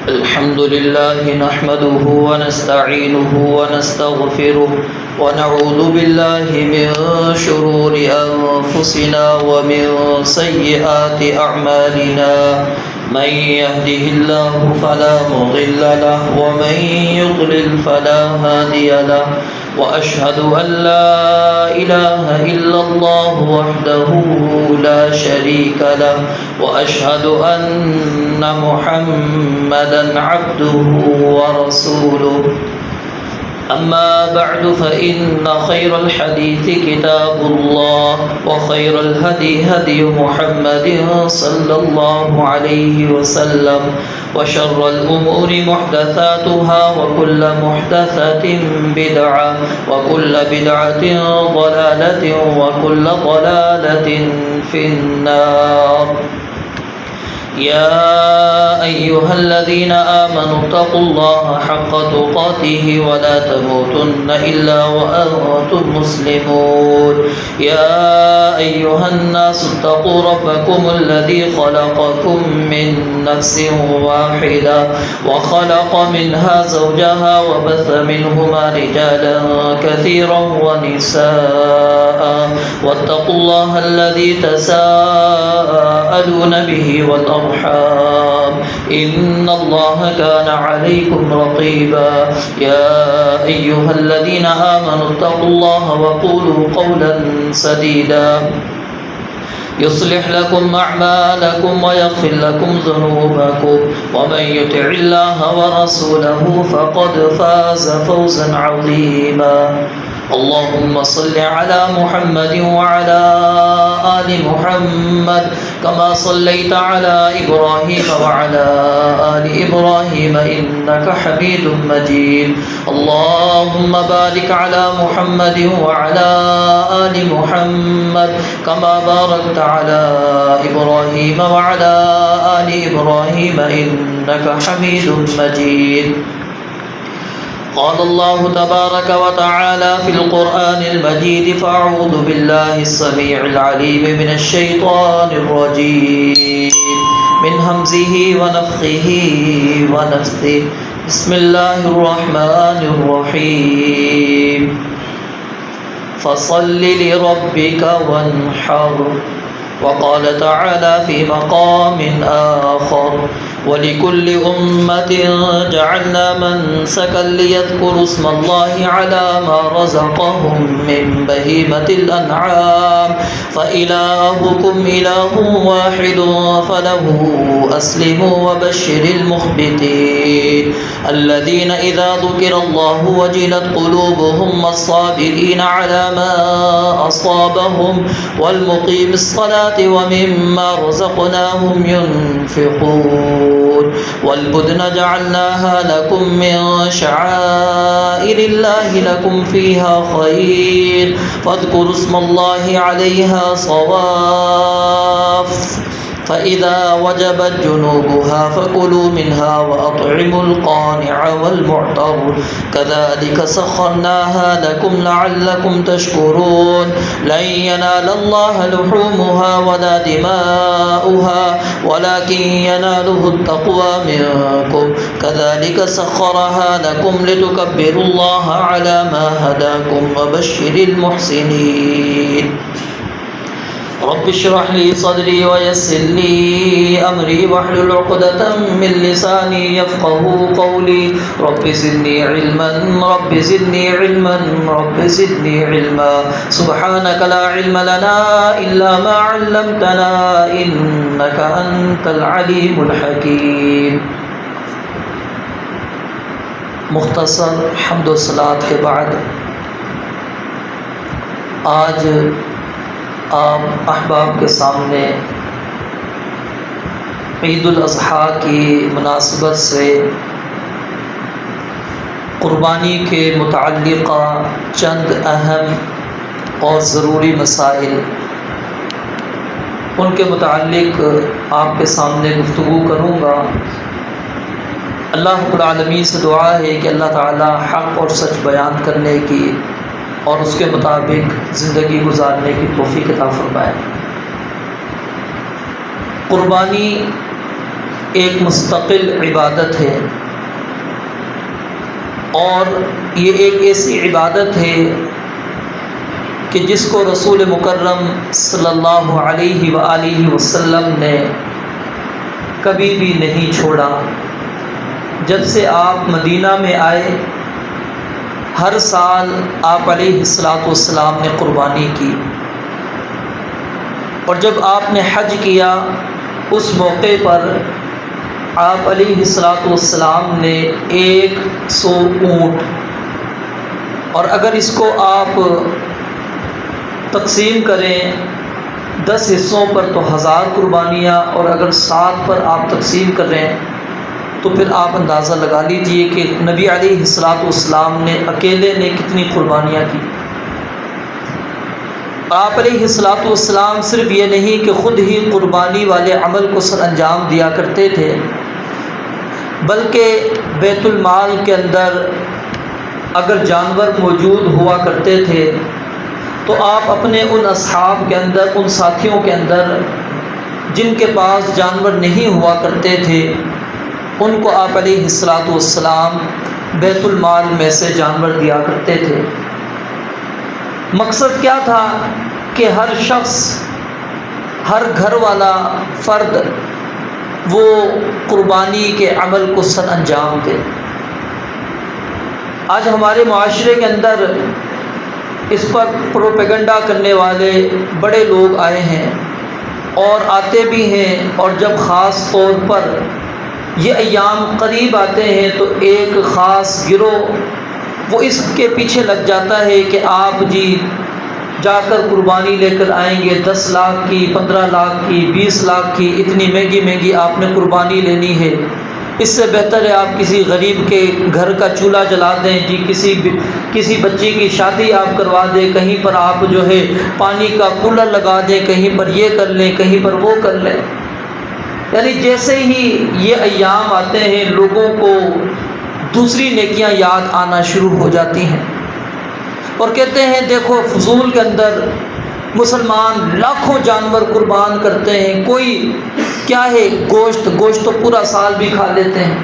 الحمد لله نحمده ونستعينه ونستغفره ونعوذ بالله من شرور أنفسنا ومن سيئات أعمالنا من يهده الله فلا مضل له ومن يضلل فلا هادي له وأشهد أن لا إله إلا الله وحده لا شريك له وأشهد أن محمدا عبده ورسوله أما بعد فإن خير الحديث كتاب الله وخير الهدي هدي محمد صلى الله عليه وسلم وشر الأمور محدثاتها وكل محدثة بدعة وكل بدعة ضلالة وكل ضلالة في النار يا أيها الذين آمنوا اتقوا الله حق تقاته ولا تموتن إلا وأنتم مسلمون يا أيها الناس اتقوا ربكم الذي خلقكم من نفس واحدة وخلق منها زوجها وبث منهما رجالا كثيرا ونساء واتقوا الله الذي تساءلون به والأرحام إن الله كان عليكم رقيبا يا أيها الذين آمنوا اتقوا الله وقولوا قولا سديدا يصلح لكم أعمالكم ويغفر لكم ذنوبكم ومن يطع الله ورسوله فقد فاز فوزا عظيما اللهم صل على محمد وعلى آل محمد كما صليت على إبراهيم وعلى آل إبراهيم إنك حميد مجيد اللهم بارك على محمد وعلى آل محمد كما باركت على إبراهيم وعلى آل إبراهيم إنك حميد مجيد قال الله تبارك وتعالى في القرآن المجيد فأعوذ بالله السميع العليم من الشيطان الرجيم من همزه ونفخه ونفثه بسم الله الرحمن الرحيم فصل لربك وانحر وقال تعالى في مقام آخر ولكل أمة جعلنا منسكا ليذكروا اسم الله على ما رزقهم من بهيمة الأنعام فإلهكم إله واحد فله أسلموا وبشر المخبتين الذين إذا ذكر الله وجلت قلوبهم والصابرين على ما أصابهم والمقيم الصلاة ومما رزقناهم ينفقون والبدن جعلناها لكم من شعائر الله لكم فيها خير فاذكروا اسم الله عليها صواف فإذا وجبت جنوبها فكلوا منها وأطعموا القانع والمعتر كذلك سخرناها لكم لعلكم تشكرون لن ينال الله لحومها ولا دماؤها ولكن يناله التقوى منكم كذلك سخرها لكم لتكبروا الله على ما هداكم وبشر المحسنين رب اشرح لي صدري ويسر لي أمري واحلل عقدة من لساني يفقه قولي رب زدني علما رب زدني علما رب زدني علما سبحانك لا علم لنا إلا ما علمتنا إنك أنت العليم الحكيم مختصر حمد و صلاة کے بعد آج آپ احباب کے سامنے عید الاضحیٰ کی مناسبت سے قربانی کے متعلقہ چند اہم اور ضروری مسائل ان کے متعلق آپ کے سامنے گفتگو کروں گا۔ اللہ رب العالمین سے دعا ہے کہ اللہ تعالی حق اور سچ بیان کرنے کی اور اس کے مطابق زندگی گزارنے کی توفیق عطا فرمائے۔ قربانی ایک مستقل عبادت ہے، اور یہ ایک ایسی عبادت ہے کہ جس کو رسول مکرم صلی اللہ علیہ وآلہ وسلم نے کبھی بھی نہیں چھوڑا۔ جب سے آپ مدینہ میں آئے ہر سال آپ علیہ السلام نے قربانی کی، اور جب آپ نے حج کیا اس موقع پر آپ علیہ السلام نے 100 اونٹ، اور اگر اس کو آپ تقسیم کریں 10 حصوں پر تو 1000 قربانیاں، اور اگر 7 پر آپ تقسیم کریں تو پھر آپ اندازہ لگا لیجئے کہ نبی علیہ السلام نے اکیلے نے کتنی قربانیاں کی۔ آپ علیہ السلام صرف یہ نہیں کہ خود ہی قربانی والے عمل کو سر انجام دیا کرتے تھے، بلکہ بیت المال کے اندر اگر جانور موجود ہوا کرتے تھے تو آپ اپنے ان اصحاب کے اندر، ان ساتھیوں کے اندر جن کے پاس جانور نہیں ہوا کرتے تھے، ان کو آپ علیہ السلام بیت المال میں سے جانور دیا کرتے تھے۔ مقصد کیا تھا کہ ہر شخص، ہر گھر والا فرد وہ قربانی کے عمل کو سر انجام دے۔ آج ہمارے معاشرے کے اندر اس پر پروپیگنڈا کرنے والے بڑے لوگ آئے ہیں اور آتے بھی ہیں، اور جب خاص طور پر یہ ایام قریب آتے ہیں تو ایک خاص گروہ وہ اس کے پیچھے لگ جاتا ہے کہ آپ جی جا کر قربانی لے کر آئیں گے، 10 لاکھ کی، 15 لاکھ کی، 20 لاکھ کی، اتنی مہنگی مہنگی آپ نے قربانی لینی ہے، اس سے بہتر ہے آپ کسی غریب کے گھر کا چولہا جلا دیں جی، کسی بچی کی شادی آپ کروا دیں، کہیں پر آپ جو ہے پانی کا کولر لگا دیں، کہیں پر یہ کر لیں، کہیں پر وہ کر لیں۔ یعنی جیسے ہی یہ ایام آتے ہیں لوگوں کو دوسری نیکیاں یاد آنا شروع ہو جاتی ہیں، اور کہتے ہیں دیکھو فضول کے اندر مسلمان لاکھوں جانور قربان کرتے ہیں، کوئی کیا ہے گوشت تو پورا سال بھی کھا لیتے ہیں،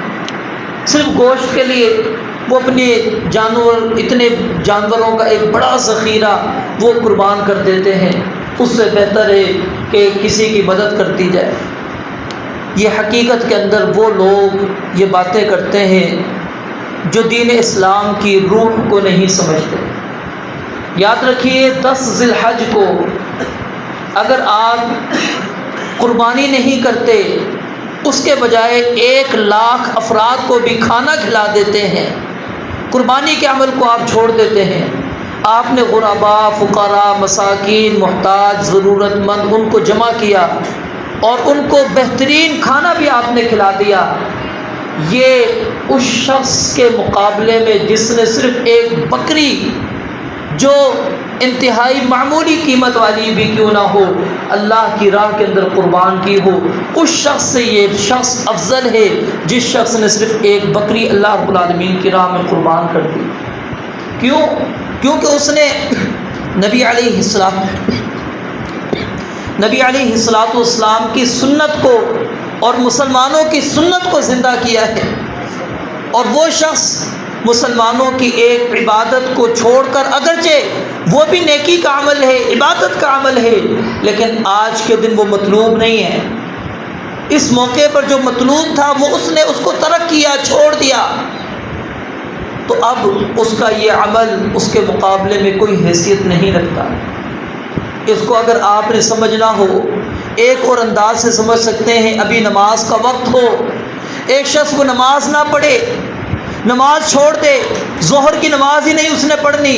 صرف گوشت کے لیے وہ اپنے اتنے جانوروں کا ایک بڑا ذخیرہ وہ قربان کر دیتے ہیں۔ اس سے بہتر ہے کہ کسی کی مدد کرتی جائے۔ یہ حقیقت کے اندر وہ لوگ یہ باتیں کرتے ہیں جو دین اسلام کی روح کو نہیں سمجھتے۔ یاد رکھیے 10 ذی الحج کو اگر آپ قربانی نہیں کرتے، اس کے بجائے 1 لاکھ افراد کو بھی کھانا کھلا دیتے ہیں، قربانی کے عمل کو آپ چھوڑ دیتے ہیں۔ آپ نے غرباء، فقراء، مساکین، محتاج، ضرورت مند ان کو جمع کیا اور ان کو بہترین کھانا بھی آپ نے کھلا دیا۔ یہ اس شخص کے مقابلے میں جس نے صرف ایک بکری جو انتہائی معمولی قیمت والی بھی کیوں نہ ہو اللہ کی راہ کے اندر قربان کی ہو، اس شخص سے یہ شخص افضل ہے جس شخص نے صرف ایک بکری اللہ رب العالمین کی راہ میں قربان کر دی۔ کیونکہ اس نے نبی علیہ السلام کی سنت کو اور مسلمانوں کی سنت کو زندہ کیا ہے، اور وہ شخص مسلمانوں کی ایک عبادت کو چھوڑ کر، اگرچہ وہ بھی نیکی کا عمل ہے، عبادت کا عمل ہے، لیکن آج کے دن وہ مطلوب نہیں ہے۔ اس موقع پر جو مطلوب تھا وہ اس نے اس کو ترک کیا، چھوڑ دیا، تو اب اس کا یہ عمل اس کے مقابلے میں کوئی حیثیت نہیں رکھتا۔ اس کو اگر آپ نے سمجھنا ہو، ایک اور انداز سے سمجھ سکتے ہیں، ابھی نماز کا وقت ہو، ایک شخص وہ نماز نہ پڑھے، نماز چھوڑ دے، ظہر کی نماز ہی نہیں اس نے پڑھنی،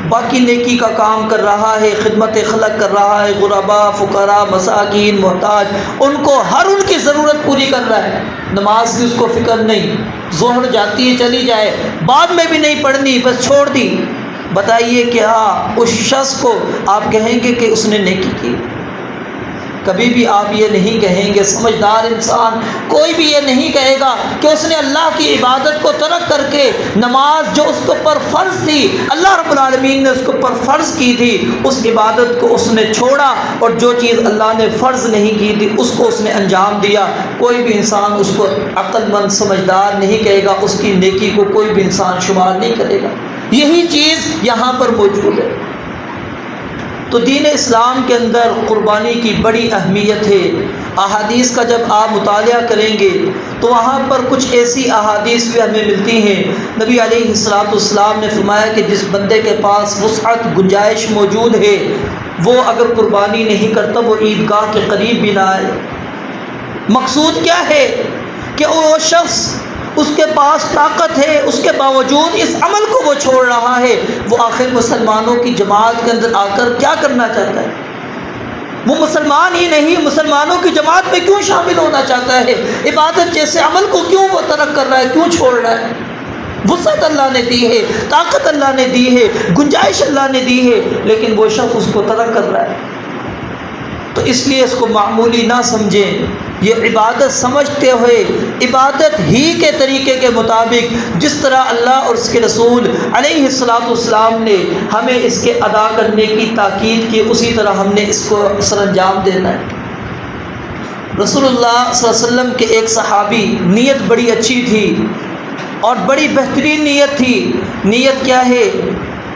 باقی نیکی کا کام کر رہا ہے، خدمت خلق کر رہا ہے، غرباء، فقراء، مساکین، محتاج، ان کو ہر ان کی ضرورت پوری کر رہا ہے، نماز کی اس کو فکر نہیں، ظہر جاتی ہے چلی جائے، بعد میں بھی نہیں پڑھنی، بس چھوڑ دی۔ بتائیے کیا اس شخص کو آپ کہیں گے کہ اس نے نیکی کی؟ کبھی بھی آپ یہ نہیں کہیں گے، سمجھدار انسان کوئی بھی یہ نہیں کہے گا کہ اس نے اللہ کی عبادت کو ترک کر کے نماز جو اس کو پر فرض تھی، اللہ رب العالمین نے اس کو پر فرض کی تھی، اس عبادت کو اس نے چھوڑا اور جو چیز اللہ نے فرض نہیں کی تھی اس کو اس نے انجام دیا۔ کوئی بھی انسان اس کو عقل مند سمجھدار نہیں کہے گا، اس کی نیکی کو کوئی بھی انسان شمار نہیں کرے گا۔ یہی چیز یہاں پر موجود ہے۔ تو دین اسلام کے اندر قربانی کی بڑی اہمیت ہے۔ احادیث کا جب آپ مطالعہ کریں گے تو وہاں پر کچھ ایسی احادیث بھی ہمیں ملتی ہیں۔ نبی علیہ السلام نے فرمایا کہ جس بندے کے پاس وسعت گنجائش موجود ہے وہ اگر قربانی نہیں کرتا وہ عیدگاہ کے قریب بھی نہ آئے۔ مقصود کیا ہے کہ وہ شخص اس کے پاس طاقت ہے، اس کے باوجود اس عمل کو وہ چھوڑ رہا ہے، وہ آخر مسلمانوں کی جماعت کے اندر آ کر کیا کرنا چاہتا ہے؟ وہ مسلمان ہی نہیں، مسلمانوں کی جماعت میں کیوں شامل ہونا چاہتا ہے؟ عبادت جیسے عمل کو کیوں وہ ترک کر رہا ہے، کیوں چھوڑ رہا ہے؟ وسعت اللہ نے دی ہے، طاقت اللہ نے دی ہے، گنجائش اللہ نے دی ہے، لیکن وہ شخص اس کو ترک کر رہا ہے۔ تو اس لیے اس کو معمولی نہ سمجھیں، یہ عبادت سمجھتے ہوئے عبادت ہی کے طریقے کے مطابق جس طرح اللہ اور اس کے رسول علیہ السلام نے ہمیں اس کے ادا کرنے کی تاکید کی، اسی طرح ہم نے اس کو سر انجام دینا ہے۔ رسول اللہ صلی اللہ علیہ وسلم کے ایک صحابی، نیت بڑی اچھی تھی اور بڑی بہترین نیت تھی۔ نیت کیا ہے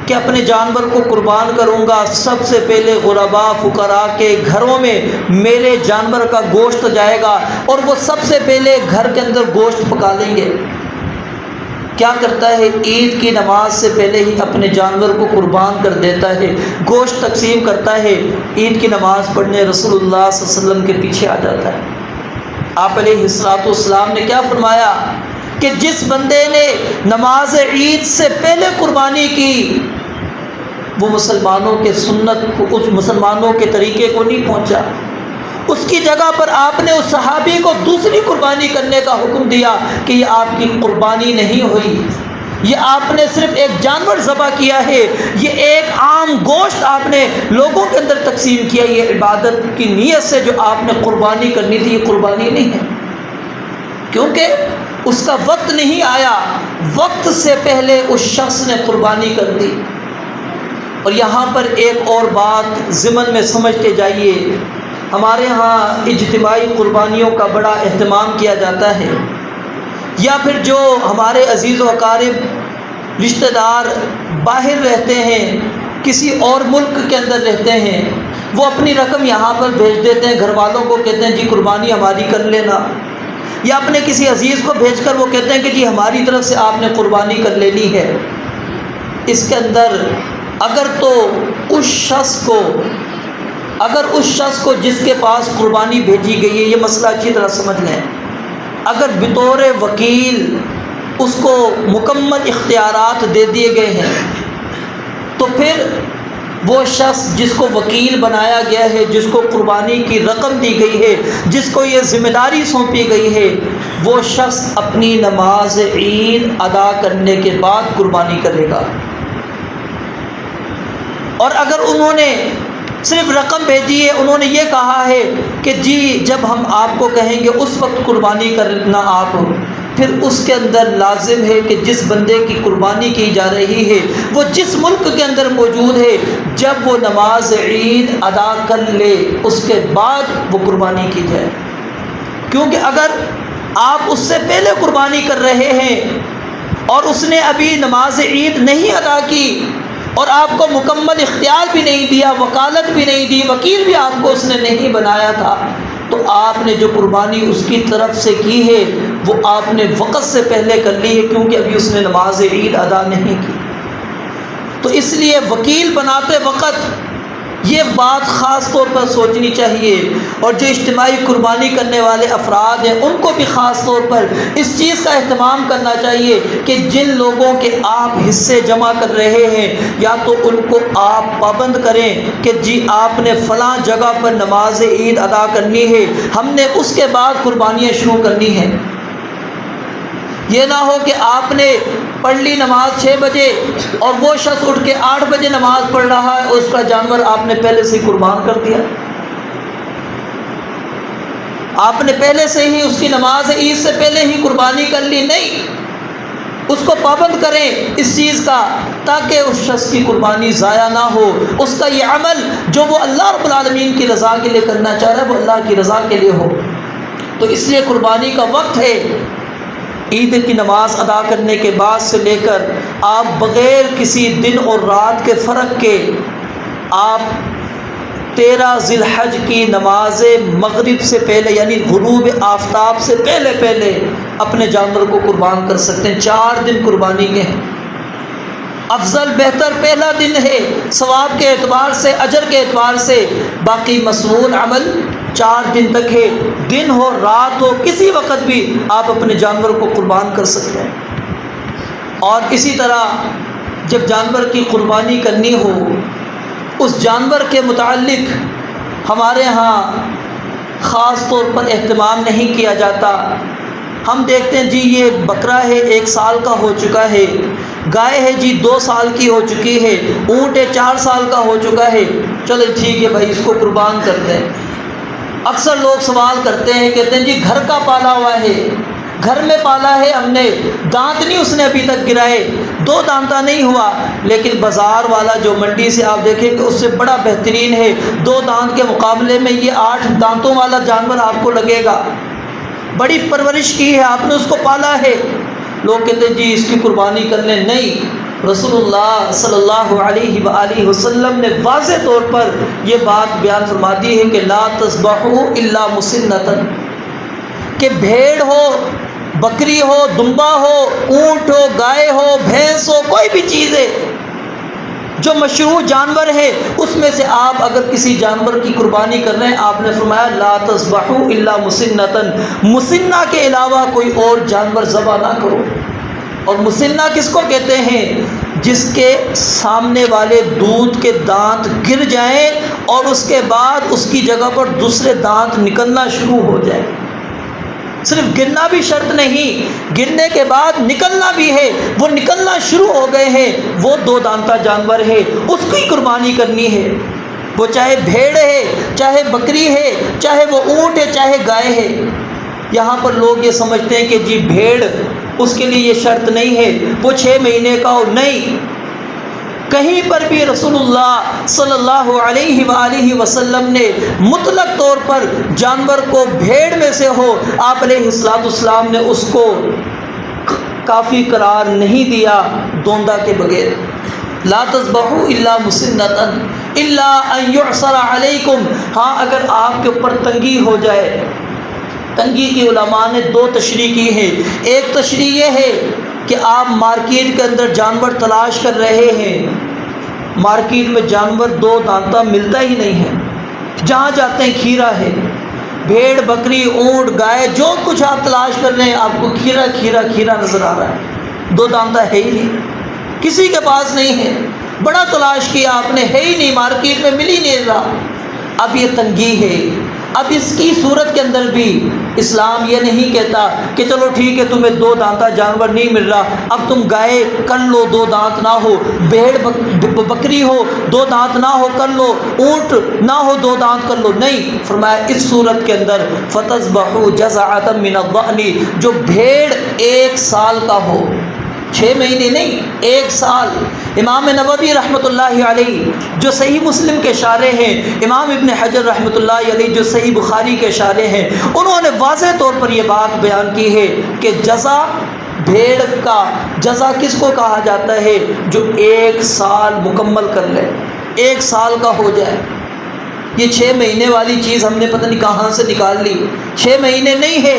کہ اپنے جانور کو قربان کروں گا، سب سے پہلے غرباء فقراء کے گھروں میں میرے جانور کا گوشت جائے گا اور وہ سب سے پہلے گھر کے اندر گوشت پکا لیں گے۔ کیا کرتا ہے؟ عید کی نماز سے پہلے ہی اپنے جانور کو قربان کر دیتا ہے، گوشت تقسیم کرتا ہے، عید کی نماز پڑھنے رسول اللہ صلی اللہ علیہ وسلم کے پیچھے آ جاتا ہے۔ آپ علیہ السلام نے کیا فرمایا کہ جس بندے نے نماز عید سے پہلے قربانی کی وہ مسلمانوں کے سنت کو، اس مسلمانوں کے طریقے کو نہیں پہنچا۔ اس کی جگہ پر آپ نے اس صحابی کو دوسری قربانی کرنے کا حکم دیا کہ یہ آپ کی قربانی نہیں ہوئی، یہ آپ نے صرف ایک جانور ذبح کیا ہے، یہ ایک عام گوشت آپ نے لوگوں کے اندر تقسیم کیا، یہ عبادت کی نیت سے جو آپ نے قربانی کرنی تھی یہ قربانی نہیں ہے، کیونکہ اس کا وقت نہیں آیا، وقت سے پہلے اس شخص نے قربانی کر دی۔ اور یہاں پر ایک اور بات ضمن میں سمجھتے جائیے، ہمارے ہاں اجتماعی قربانیوں کا بڑا اہتمام کیا جاتا ہے، یا پھر جو ہمارے عزیز و اقارب رشتہ دار باہر رہتے ہیں، کسی اور ملک کے اندر رہتے ہیں، وہ اپنی رقم یہاں پر بھیج دیتے ہیں، گھر والوں کو کہتے ہیں جی قربانی ہماری کر لینا، یا اپنے کسی عزیز کو بھیج کر وہ کہتے ہیں کہ جی ہماری طرف سے آپ نے قربانی کر لینی ہے۔ اس کے اندر اگر اس شخص کو جس کے پاس قربانی بھیجی گئی ہے، یہ مسئلہ اچھی طرح سمجھ لیں، اگر بطور وکیل اس کو مکمل اختیارات دے دیے گئے ہیں تو پھر وہ شخص جس کو وکیل بنایا گیا ہے، جس کو قربانی کی رقم دی گئی ہے، جس کو یہ ذمہ داری سونپی گئی ہے، وہ شخص اپنی نماز عید ادا کرنے کے بعد قربانی کرے گا۔ اور اگر انہوں نے صرف رقم بھیجی ہے، انہوں نے یہ کہا ہے کہ جی جب ہم آپ کو کہیں گے اس وقت قربانی کرنا آپ، پھر اس کے اندر لازم ہے کہ جس بندے کی قربانی کی جا رہی ہے وہ جس ملک کے اندر موجود ہے، جب وہ نماز عید ادا کر لے اس کے بعد وہ قربانی کی جائے، کیونکہ اگر آپ اس سے پہلے قربانی کر رہے ہیں اور اس نے ابھی نماز عید نہیں ادا کی اور آپ کو مکمل اختیار بھی نہیں دیا، وکالت بھی نہیں دی، وکیل بھی آپ کو اس نے نہیں بنایا تھا، تو آپ نے جو قربانی اس کی طرف سے کی ہے وہ آپ نے وقت سے پہلے کر لی ہے، کیونکہ ابھی اس نے نماز عید ادا نہیں کی۔ تو اس لیے وکیل بناتے وقت یہ بات خاص طور پر سوچنی چاہیے، اور جو اجتماعی قربانی کرنے والے افراد ہیں ان کو بھی خاص طور پر اس چیز کا اہتمام کرنا چاہیے کہ جن لوگوں کے آپ حصے جمع کر رہے ہیں یا تو ان کو آپ پابند کریں کہ جی آپ نے فلاں جگہ پر نماز عید ادا کرنی ہے، ہم نے اس کے بعد قربانیاں شروع کرنی ہیں۔ یہ نہ ہو کہ آپ نے پڑھ لی نماز 6 بجے اور وہ شخص اٹھ کے 8 بجے نماز پڑھ رہا ہے، اس کا جانور آپ نے پہلے سے قربان کر دیا۔ آپ نے پہلے سے ہی اس کی نماز عید سے پہلے ہی قربانی کر لی، نہیں، اس کو پابند کریں اس چیز کا، تاکہ اس شخص کی قربانی ضائع نہ ہو، اس کا یہ عمل جو وہ اللہ رب العالمین کی رضا کے لیے کرنا چاہ رہا ہے وہ اللہ کی رضا کے لیے ہو۔ تو اس لیے قربانی کا وقت ہے عید کی نماز ادا کرنے کے بعد سے لے کر آپ بغیر کسی دن اور رات کے فرق کے آپ 13 ذی الحج کی نماز مغرب سے پہلے یعنی غروب آفتاب سے پہلے اپنے جانور کو قربان کر سکتے ہیں۔ 4 دن قربانی کے ہیں، افضل بہتر پہلا دن ہے ثواب کے اعتبار سے، اجر کے اعتبار سے، باقی مسنون عمل 4 دن تک ہے، دن ہو رات ہو کسی وقت بھی آپ اپنے جانور کو قربان کر سکتے ہیں۔ اور اسی طرح جب جانور کی قربانی کرنی ہو اس جانور کے متعلق ہمارے ہاں خاص طور پر اہتمام نہیں کیا جاتا۔ ہم دیکھتے ہیں جی یہ بکرا ہے 1 سال کا ہو چکا ہے، گائے ہے جی 2 سال کی ہو چکی ہے، اونٹ ہے 4 سال کا ہو چکا ہے، چلے ٹھیک ہے بھائی اس کو قربان کرتے ہیں۔ اکثر لوگ سوال کرتے ہیں، کہتے ہیں جی گھر کا پالا ہوا ہے، گھر میں پالا ہے ہم نے، دانت نہیں اس نے ابھی تک گرائے، 2 دانتا نہیں ہوا، لیکن بازار والا جو منڈی سے آپ دیکھیں کہ اس سے بڑا بہترین ہے، 2 دانت کے مقابلے میں یہ 8 دانتوں والا جانور آپ کو لگے گا، بڑی پرورش کی ہے آپ نے اس کو پالا ہے، لوگ کہتے ہیں جی اس کی قربانی کر لیں۔ نہیں، رسول اللہ صلی اللہ علیہ وآلہ وسلم نے واضح طور پر یہ بات بیان فرما دی ہے کہ لا تذبحوا الا مسنۃ، کہ بھیڑ ہو، بکری ہو، دمبا ہو، اونٹ ہو، گائے ہو، بھینس ہو، کوئی بھی چیز ہے جو مشروع جانور ہے اس میں سے آپ اگر کسی جانور کی قربانی کر رہے ہیں، آپ نے فرمایا لا تذبحوا الا مسنۃ، مسنہ کے علاوہ کوئی اور جانور ذبح نہ کرو۔ اور مسنہ کس کو کہتے ہیں؟ جس کے سامنے والے دودھ کے دانت گر جائیں اور اس کے بعد اس کی جگہ پر دوسرے دانت نکلنا شروع ہو جائے، صرف گرنا بھی شرط نہیں، گرنے کے بعد نکلنا بھی ہے، وہ نکلنا شروع ہو گئے ہیں، وہ 2 دانتا جانور ہے، اس کی قربانی کرنی ہے، وہ چاہے بھیڑ ہے، چاہے بکری ہے، چاہے وہ اونٹ ہے، چاہے گائے ہے۔ یہاں پر لوگ یہ سمجھتے ہیں کہ جی بھیڑ اس کے لیے یہ شرط نہیں ہے وہ 6 مہینے کا ہو، نہیں، کہیں پر بھی رسول اللہ صلی اللہ علیہ وآلہ وسلم نے مطلق طور پر جانور کو بھیڑ میں سے ہو، آپ علیہ السلام نے اس کو کافی قرار نہیں دیا دوندا کے بغیر۔ لا تذبحوا الا مسنۃ الا ان يعصر علیکم، ہاں اگر آپ کے اوپر تنگی ہو جائے۔ تنگی کی علماء نے 2 تشریح کی ہے، ایک تشریح یہ ہے کہ آپ مارکیٹ کے اندر جانور تلاش کر رہے ہیں، مارکیٹ میں جانور 2 دانتا ملتا ہی نہیں ہے، جہاں جاتے ہیں کھیرا ہے، بھیڑ بکری اونٹ گائے جو کچھ آپ تلاش کر رہے ہیں آپ کو کھیرا کھیرا کھیرا نظر آ رہا ہے، 2 دانتا ہے ہی نہیں، کسی کے پاس نہیں ہے، بڑا تلاش کیا آپ نے، ہے ہی نہیں، مارکیٹ میں مل ہی نہیں رہا۔ اب یہ تنگی ہے، اب اس کی صورت کے اندر بھی اسلام یہ نہیں کہتا کہ چلو ٹھیک ہے تمہیں 2 دانتا جانور نہیں مل رہا، اب تم گائے کر لو 2 دانت نہ ہو، بھیڑ بکری ہو 2 دانت نہ ہو کر لو، اونٹ نہ ہو 2 دانت کر لو، نہیں، فرمایا اس صورت کے اندر فَتَذْبَحُوا جَزَعَةً مِّنَ الضَّأْنِ، جو بھیڑ 1 سال کا ہو، 6 مہینے نہیں، 1 سال۔ امام نووی رحمۃ اللہ علیہ جو صحیح مسلم کے شارح ہیں، امام ابن حجر رحمۃ اللہ علیہ جو صحیح بخاری کے شارح ہیں، انہوں نے واضح طور پر یہ بات بیان کی ہے کہ جزا بھیڑ کا جزا کس کو کہا جاتا ہے؟ جو 1 سال مکمل کر لے، 1 سال کا ہو جائے۔ یہ 6 مہینے والی چیز ہم نے پتہ نہیں کہاں سے نکال لی، 6 مہینے نہیں ہے،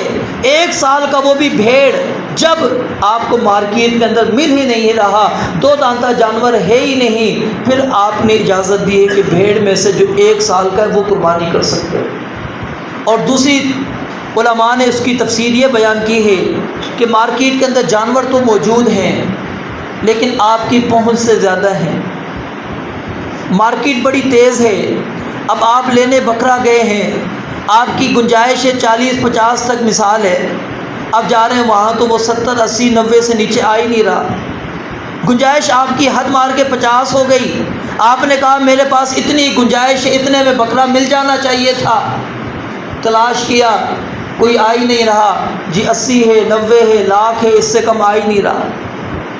1 سال کا، وہ بھی بھیڑ، جب آپ کو مارکیٹ کے اندر مل ہی نہیں رہا، 2 دانتا جانور ہے ہی نہیں، پھر آپ نے اجازت دی ہے کہ بھیڑ میں سے جو 1 سال کا ہے وہ قربانی کر سکتے ہیں۔ اور دوسری علماء نے اس کی تفسیر یہ بیان کی ہے کہ مارکیٹ کے اندر جانور تو موجود ہیں لیکن آپ کی پہنچ سے زیادہ ہیں، مارکیٹ بڑی تیز ہے، اب آپ لینے بکرا گئے ہیں، آپ کی گنجائش ہے 40-50 تک مثال ہے، اب جا رہے ہیں وہاں تو وہ 70-80-90 سے نیچے آ ہی نہیں رہا، گنجائش آپ کی حد مار کے 50 ہو گئی، آپ نے کہا میرے پاس اتنی گنجائش ہے، اتنے میں بکرا مل جانا چاہیے تھا، تلاش کیا کوئی آ ہی نہیں رہا جی، 80 ہے، 90 ہے، لاکھ ہے، اس سے کم آ ہی نہیں رہا،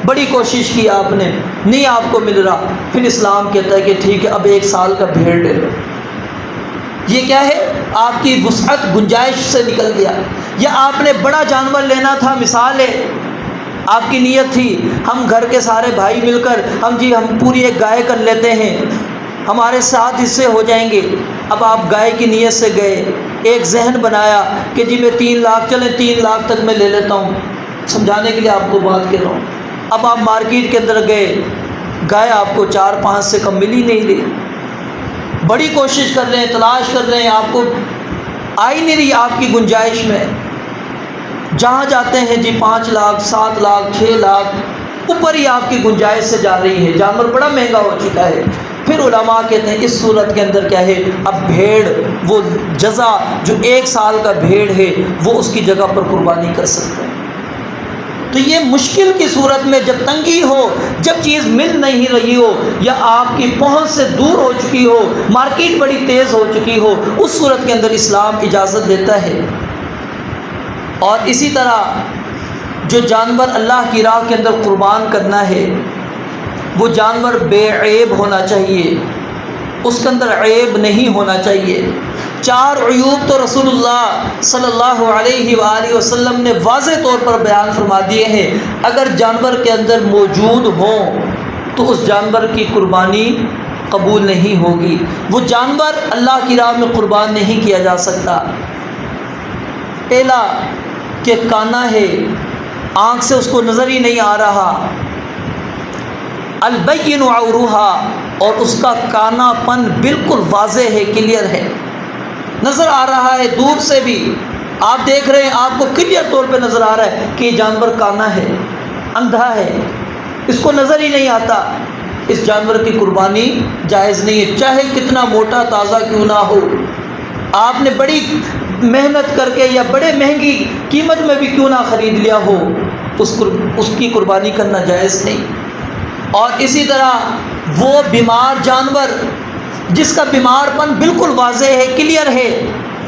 بڑی کوشش کی آپ نے، نہیں آپ کو مل رہا، پھر اسلام کہتا ہے کہ ٹھیک ہے اب 1 سال کا بھیڑ لے لو۔ یہ کیا ہے؟ آپ کی وسعت، گنجائش سے نکل گیا۔ یا آپ نے بڑا جانور لینا تھا، مثال ہے آپ کی نیت تھی ہم گھر کے سارے بھائی مل کر ہم پوری ایک گائے کر لیتے ہیں، ہمارے 7 حصے ہو جائیں گے۔ اب آپ گائے کی نیت سے گئے، ایک ذہن بنایا کہ جی میں 3 لاکھ، چلیں 3 لاکھ تک میں لے لیتا ہوں، سمجھانے کے لیے آپ کو بات کر رہا ہوں۔ اب آپ مارکیٹ کے اندر گئے، گائے آپ کو 4-5 سے کم مل ہی نہیں رہی، بڑی کوشش کر رہے ہیں، تلاش کر رہے ہیں، آپ کو آ ہی نہیں رہی آپ کی گنجائش میں، جہاں جاتے ہیں جی 5 لاکھ، 7 لاکھ، 6 لاکھ، اوپر ہی آپ کی گنجائش سے جا رہی ہے، جانور بڑا مہنگا ہو چکا ہے۔ پھر علماء کہتے ہیں اس صورت کے اندر کیا ہے، اب بھیڑ، وہ جزا جو 1 سال کا بھیڑ ہے وہ اس کی جگہ پر قربانی کر سکتے ہیں۔ تو یہ مشکل کی صورت میں، جب تنگی ہو، جب چیز مل نہیں رہی ہو، یا آپ کی پہنچ سے دور ہو چکی ہو، مارکیٹ بڑی تیز ہو چکی ہو، اس صورت کے اندر اسلام اجازت دیتا ہے۔ اور اسی طرح جو جانور اللہ کی راہ کے اندر قربان کرنا ہے، وہ جانور بے عیب ہونا چاہیے، اس کے اندر عیب نہیں ہونا چاہیے۔ 4 عیوب تو رسول اللہ صلی اللہ علیہ وآلہ وسلم نے واضح طور پر بیان فرما دیے ہیں، اگر جانور کے اندر موجود ہوں تو اس جانور کی قربانی قبول نہیں ہوگی، وہ جانور اللہ کی راہ میں قربان نہیں کیا جا سکتا۔ پہلا کہ کانا ہے، آنکھ سے اس کو نظر ہی نہیں آ رہا، البین عورھا، اور اس کا کانا پن بالکل واضح ہے، کلیئر ہے، نظر آ رہا ہے، دور سے بھی آپ دیکھ رہے ہیں، آپ کو کلیئر طور پہ نظر آ رہا ہے کہ یہ جانور کانا ہے، اندھا ہے، اس کو نظر ہی نہیں آتا، اس جانور کی قربانی جائز نہیں ہے، چاہے کتنا موٹا تازہ کیوں نہ ہو، آپ نے بڑی محنت کر کے یا بڑے مہنگی قیمت میں بھی کیوں نہ خرید لیا ہو، اس کی قربانی کرنا جائز نہیں۔ اور اسی طرح وہ بیمار جانور جس کا بیمار پن بالکل واضح ہے، کلیئر ہے،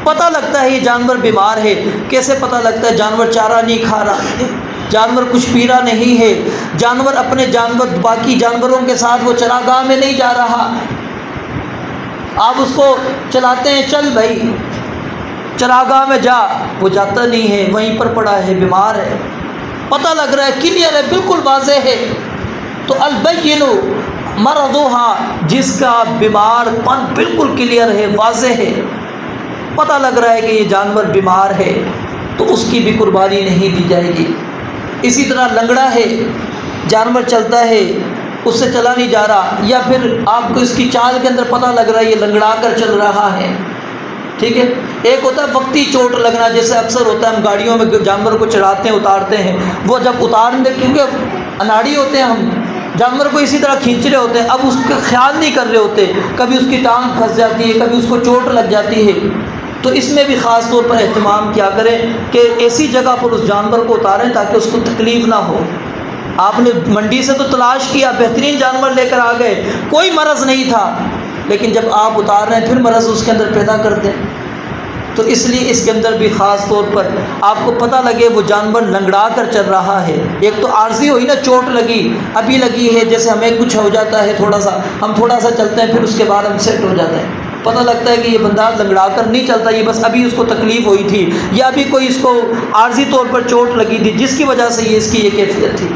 پتہ لگتا ہے یہ جانور بیمار ہے، کیسے پتہ لگتا ہے؟ جانور چارہ نہیں کھا رہا، جانور کچھ پی رہا نہیں ہے، جانور اپنے باقی جانوروں کے ساتھ وہ چراگاہ میں نہیں جا رہا، آپ اس کو چلاتے ہیں، چل بھائی چراگاہ میں جا، وہ جاتا نہیں ہے، وہیں پر پڑا ہے، بیمار ہے، پتہ لگ رہا ہے، کلیئر ہے، بالکل واضح ہے۔ تو البین مرضھا، جس کا بیمار پن بالکل کلیئر ہے، واضح ہے، پتہ لگ رہا ہے کہ یہ جانور بیمار ہے، تو اس کی بھی قربانی نہیں دی جائے گی۔ اسی طرح لنگڑا ہے، جانور چلتا ہے، اس سے چلا نہیں جا رہا، یا پھر آپ کو اس کی چال کے اندر پتہ لگ رہا ہے یہ لنگڑا کر چل رہا ہے، ٹھیک ہے۔ ایک ہوتا ہے وقتی چوٹ لگنا، جیسے اکثر ہوتا ہے ہم گاڑیوں میں جانور کو چڑھاتے ہیں، اتارتے ہیں، وہ جب اتارنے، کیونکہ اناڑی ہوتے ہیں ہم، جانور کو اسی طرح کھینچ رہے ہوتے ہیں، اب اس کا خیال نہیں کر رہے ہوتے، کبھی اس کی ٹانگ پھنس جاتی ہے، کبھی اس کو چوٹ لگ جاتی ہے، تو اس میں بھی خاص طور پر اہتمام کیا کریں کہ ایسی جگہ پر اس جانور کو اتاریں تاکہ اس کو تکلیف نہ ہو۔ آپ نے منڈی سے تو تلاش کیا، بہترین جانور لے کر آ گئے، کوئی مرض نہیں تھا، لیکن جب آپ اتار رہے ہیں پھر مرض اس کے اندر پیدا کرتے ہیں، تو اس لیے اس کے اندر بھی خاص طور پر آپ کو پتہ لگے وہ جانور لنگڑا کر چل رہا ہے۔ ایک تو عارضی ہوئی نا، چوٹ لگی، ابھی لگی ہے، جیسے ہمیں کچھ ہو جاتا ہے تھوڑا سا، ہم تھوڑا سا چلتے ہیں، پھر اس کے بعد ہم سیٹ ہو جاتے ہیں، پتہ لگتا ہے کہ یہ بندہ لنگڑا کر نہیں چلتا، یہ بس ابھی اس کو تکلیف ہوئی تھی، یا ابھی کوئی اس کو عارضی طور پر چوٹ لگی تھی جس کی وجہ سے اس کی یہ کیفیت تھی۔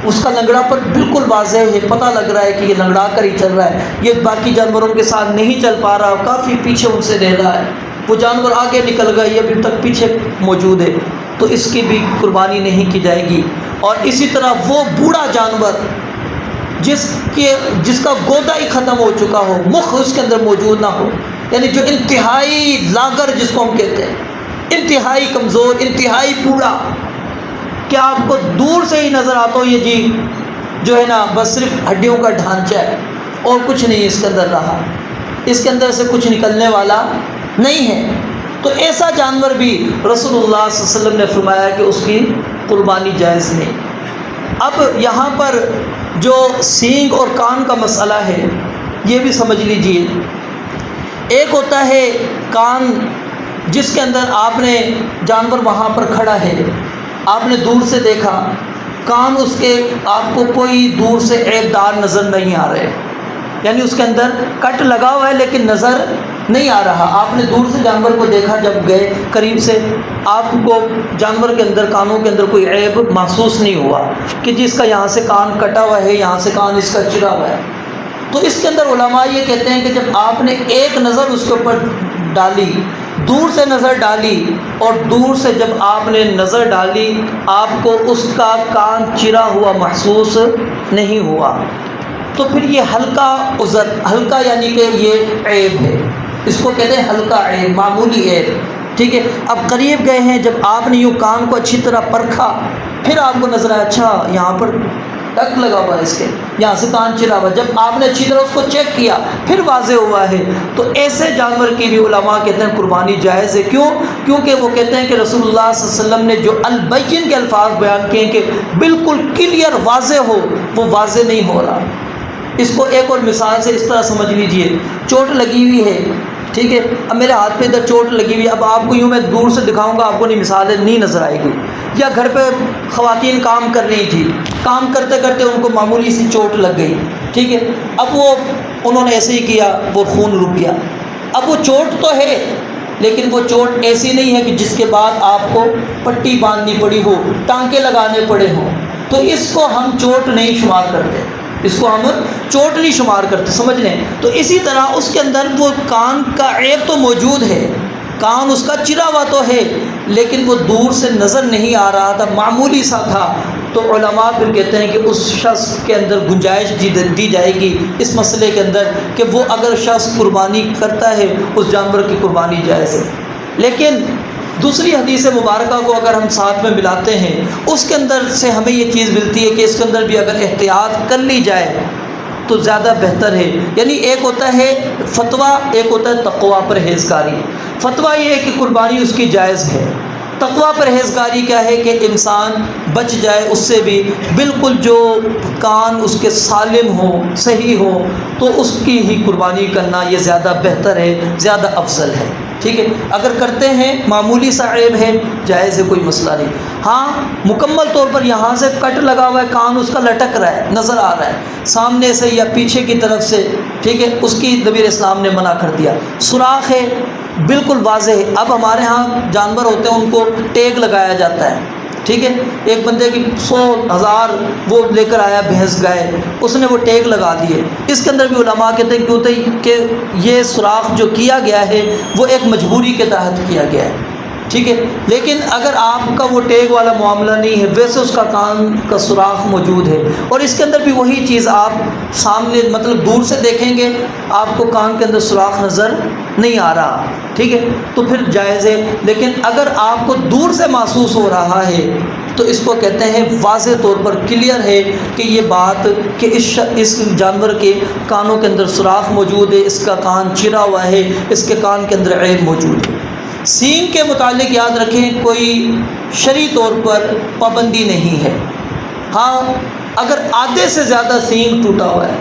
اس کا لنگڑا پر بالکل واضح ہے، پتہ لگ رہا ہے کہ یہ لنگڑا کر ہی چل رہا ہے، یہ باقی جانوروں کے ساتھ نہیں چل پا رہا، کافی پیچھے ان سے رہ رہا ہے، وہ جانور آگے نکل گیا، یہ ابھی تک پیچھے موجود ہے، تو اس کی بھی قربانی نہیں کی جائے گی۔ اور اسی طرح وہ بوڑھا جانور جس کا گودا ہی ختم ہو چکا ہو، مخ اس کے اندر موجود نہ ہو، یعنی جو انتہائی لاغر جس کو ہم کہتے ہیں، انتہائی کمزور، انتہائی بوڑھا، کہ آپ کو دور سے ہی نظر آتا ہو یہ جی جو ہے نا بس صرف ہڈیوں کا ڈھانچہ ہے اور کچھ نہیں اس کے اندر رہا، اس کے اندر سے کچھ نکلنے والا نہیں ہے، تو ایسا جانور بھی رسول اللہ صلی اللہ علیہ وسلم نے فرمایا کہ اس کی قربانی جائز نہیں۔ اب یہاں پر جو سینگ اور کان کا مسئلہ ہے یہ بھی سمجھ لیجئے، ایک ہوتا ہے کان جس کے اندر آپ نے جانور وہاں پر کھڑا ہے، آپ نے دور سے دیکھا، کان اس کے آپ کو کوئی دور سے عیب دار نظر نہیں آ رہے، یعنی اس کے اندر کٹ لگا ہوا ہے لیکن نظر نہیں آ رہا، آپ نے دور سے جانور کو دیکھا، جب گئے قریب سے آپ کو جانور کے اندر کانوں کے اندر کوئی عیب محسوس نہیں ہوا کہ جس کا یہاں سے کان کٹا ہوا ہے، یہاں سے کان اس کا چرا ہوا ہے۔ تو اس کے اندر علماء یہ کہتے ہیں کہ جب آپ نے ایک نظر اس کے اوپر ڈالی، دور سے نظر ڈالی، اور دور سے جب آپ نے نظر ڈالی آپ کو اس کا کان چرا ہوا محسوس نہیں ہوا، تو پھر یہ ہلکا عذر، ہلکا یعنی کہ یہ عیب ہے، اس کو کہتے ہیں ہلکا عیب، معمولی عیب، ٹھیک ہے۔ اب قریب گئے ہیں، جب آپ نے یوں کان کو اچھی طرح پرکھا، پھر آپ کو نظر آیا اچھا یہاں پر ٹک لگا ہوا ہے، اس کے یہاں سے کان چرا ہوا، جب آپ نے اچھی طرح اس کو چیک کیا پھر واضح ہوا ہے، تو ایسے جانور کی بھی علماء کہتے ہیں قربانی جائز ہے۔ کیوں؟ کیونکہ وہ کہتے ہیں کہ رسول اللہ صلی اللہ علیہ وسلم نے جو البین کے الفاظ بیان کیے ہیں کہ بالکل کلیئر واضح ہو، وہ واضح نہیں ہو رہا۔ اس کو ایک اور مثال سے اس طرح سمجھ لیجئے، چوٹ لگی ہوئی ہے، ٹھیک ہے، اب میرے ہاتھ پہ ادھر چوٹ لگی ہوئی ہے، اب آپ کو یوں میں دور سے دکھاؤں گا آپ کو نہیں مثالیں نہیں نظر آئے گی۔ یا گھر پہ خواتین کام کر رہی تھی، کام کرتے کرتے ان کو معمولی سی چوٹ لگ گئی، ٹھیک ہے، اب انہوں نے ایسے ہی کیا، وہ خون رک گیا، اب وہ چوٹ تو ہے لیکن وہ چوٹ ایسی نہیں ہے کہ جس کے بعد آپ کو پٹی باندھنی پڑی ہو، ٹانکے لگانے پڑے ہوں، تو اس کو ہم چوٹ نہیں شمار کرتے، اس کو ہم چوٹ نہیں شمار کرتے، سمجھ لیں۔ تو اسی طرح اس کے اندر وہ کان کا عیب تو موجود ہے، کان اس کا چرا ہوا تو ہے لیکن وہ دور سے نظر نہیں آ رہا تھا، معمولی سا تھا، تو علماء پھر کہتے ہیں کہ اس شخص کے اندر گنجائش دی جائے گی اس مسئلے کے اندر کہ وہ اگر شخص قربانی کرتا ہے اس جانور کی قربانی جائز ہے۔ لیکن دوسری حدیث مبارکہ کو اگر ہم ساتھ میں ملاتے ہیں، اس کے اندر سے ہمیں یہ چیز ملتی ہے کہ اس کے اندر بھی اگر احتیاط کر لی جائے تو زیادہ بہتر ہے۔ یعنی ایک ہوتا ہے فتویٰ، ایک ہوتا ہے تقویٰ پرہیزگاری۔ فتویٰ یہ ہے کہ قربانی اس کی جائز ہے، تقویٰ پرہیزگاری کیا ہے کہ انسان بچ جائے اس سے بھی، بالکل جو کان اس کے سالم ہو، صحیح ہو، تو اس کی ہی قربانی کرنا یہ زیادہ بہتر ہے، زیادہ افضل ہے، ٹھیک ہے۔ اگر کرتے ہیں معمولی سا عیب ہے، جائز ہے، کوئی مسئلہ نہیں۔ ہاں مکمل طور پر یہاں سے کٹ لگا ہوا ہے، کان اس کا لٹک رہا ہے، نظر آ رہا ہے سامنے سے یا پیچھے کی طرف سے، ٹھیک ہے، اس کی نبی اسلام نے منع کر دیا۔ سوراخ ہے بالکل واضح ہے۔ اب ہمارے ہاں جانور ہوتے ہیں ان کو ٹیگ لگایا جاتا ہے، ٹھیک ہے، ایک بندے کی 100,000 وہ لے کر آیا بھینس گائے، اس نے وہ ٹیگ لگا دیے۔ اس کے اندر بھی علماء کہتے ہیں کہ یہ سوراخ جو کیا گیا ہے وہ ایک مجبوری کے تحت کیا گیا ہے، ٹھیک ہے۔ لیکن اگر آپ کا وہ ٹیگ والا معاملہ نہیں ہے، ویسے اس کا کان کا سوراخ موجود ہے، اور اس کے اندر بھی وہی چیز آپ سامنے مطلب دور سے دیکھیں گے آپ کو کان کے اندر سوراخ نظر نہیں آ رہا، ٹھیک ہے، تو پھر جائز ہے۔ لیکن اگر آپ کو دور سے محسوس ہو رہا ہے تو اس کو کہتے ہیں واضح طور پر کلیئر ہے کہ یہ بات کہ اس جانور کے کانوں کے اندر سوراخ موجود ہے، اس کا کان چرا ہوا ہے، اس کے کان کے اندر عیب موجود ہے۔ سینگ کے متعلق یاد رکھیں کوئی شرعی طور پر پابندی نہیں ہے، ہاں اگر آدھے سے زیادہ سینگ ٹوٹا ہوا ہے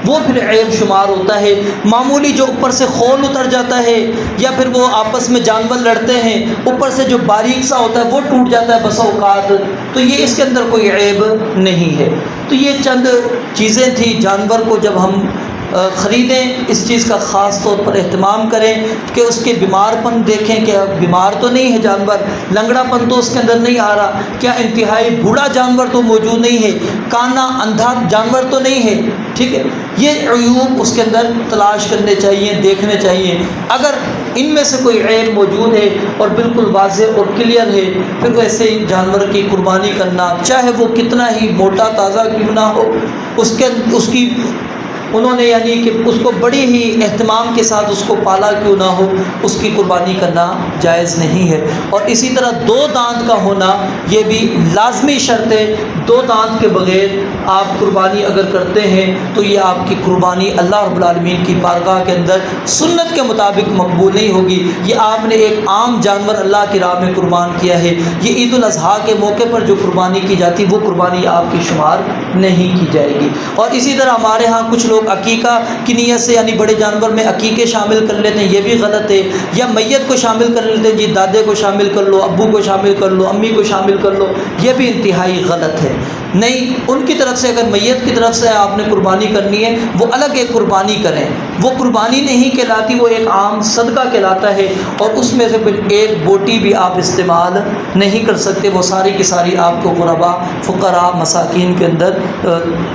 وہ پھر عیب شمار ہوتا ہے۔ معمولی جو اوپر سے خول اتر جاتا ہے یا پھر وہ آپس میں جانور لڑتے ہیں، اوپر سے جو باریک سا ہوتا ہے وہ ٹوٹ جاتا ہے بسا اوقات، تو یہ اس کے اندر کوئی عیب نہیں ہے۔ تو یہ چند چیزیں تھیں، جانور کو جب ہم خریدیں اس چیز کا خاص طور پر اہتمام کریں کہ اس کے بیمار پن دیکھیں کہ بیمار تو نہیں ہے جانور، لنگڑا پن تو اس کے اندر نہیں آ رہا، کیا انتہائی بوڑھا جانور تو موجود نہیں ہے، کانا اندھا جانور تو نہیں ہے، ٹھیک ہے۔ یہ عیوب اس کے اندر تلاش کرنے چاہیے، دیکھنے چاہیے۔ اگر ان میں سے کوئی عیب موجود ہے اور بالکل واضح اور کلیئر ہے، پھر ویسے جانور کی قربانی کرنا، چاہے وہ کتنا ہی موٹا تازہ کیوں نہ ہو، اس کی انہوں نے یعنی کہ اس کو بڑی ہی اہتمام کے ساتھ اس کو پالا کیوں نہ ہو، اس کی قربانی کرنا جائز نہیں ہے۔ اور اسی طرح دو دانت کا ہونا یہ بھی لازمی شرط ہے، دو دانت کے بغیر آپ قربانی اگر کرتے ہیں تو یہ آپ کی قربانی اللہ رب العالمین کی بارگاہ کے اندر سنت کے مطابق مقبول نہیں ہوگی۔ یہ آپ نے ایک عام جانور اللہ کی راہ میں قربان کیا ہے، یہ عید الاضحیٰ کے موقع پر جو قربانی کی جاتی وہ قربانی آپ کی شمار نہیں کی جائے گی۔ اور اسی طرح ہمارے ہاں کچھ لوگ لوگ عقیقہ کی نیت سے یعنی بڑے جانور میں عقیقے شامل کر لیتے ہیں، یہ بھی غلط ہے، یا میت کو شامل کر لیتے ہیں، جی دادے کو شامل کر لو، ابو کو شامل کر لو، امی کو شامل کر لو، یہ بھی انتہائی غلط ہے۔ نہیں، ان کی طرف سے اگر میت کی طرف سے آپ نے قربانی کرنی ہے وہ الگ ایک قربانی کریں، وہ قربانی نہیں کہلاتی، وہ ایک عام صدقہ کہلاتا ہے، اور اس میں سے پھر ایک بوٹی بھی آپ استعمال نہیں کر سکتے، وہ ساری کی ساری آپ کو غربا، فقراء، مساکین کے اندر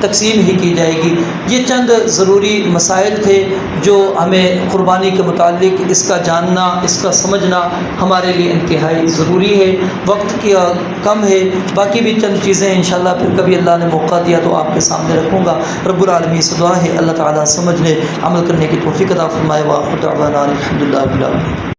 تقسیم ہی کی جائے گی۔ یہ چند ضروری مسائل تھے جو ہمیں قربانی کے متعلق اس کا جاننا، اس کا سمجھنا ہمارے لیے انتہائی ضروری ہے۔ وقت کی کم ہے، باقی بھی چند چیزیں انشاءاللہ پھر کبھی اللہ نے موقع دیا تو آپ کے سامنے رکھوں گا۔ رب العالمین سے دعا ہے اللہ تعالیٰ سمجھنے، عمل کرنے کی توفیق عطا فرمائے۔ وآخر دعوانا الحمدللہ رب العالمین۔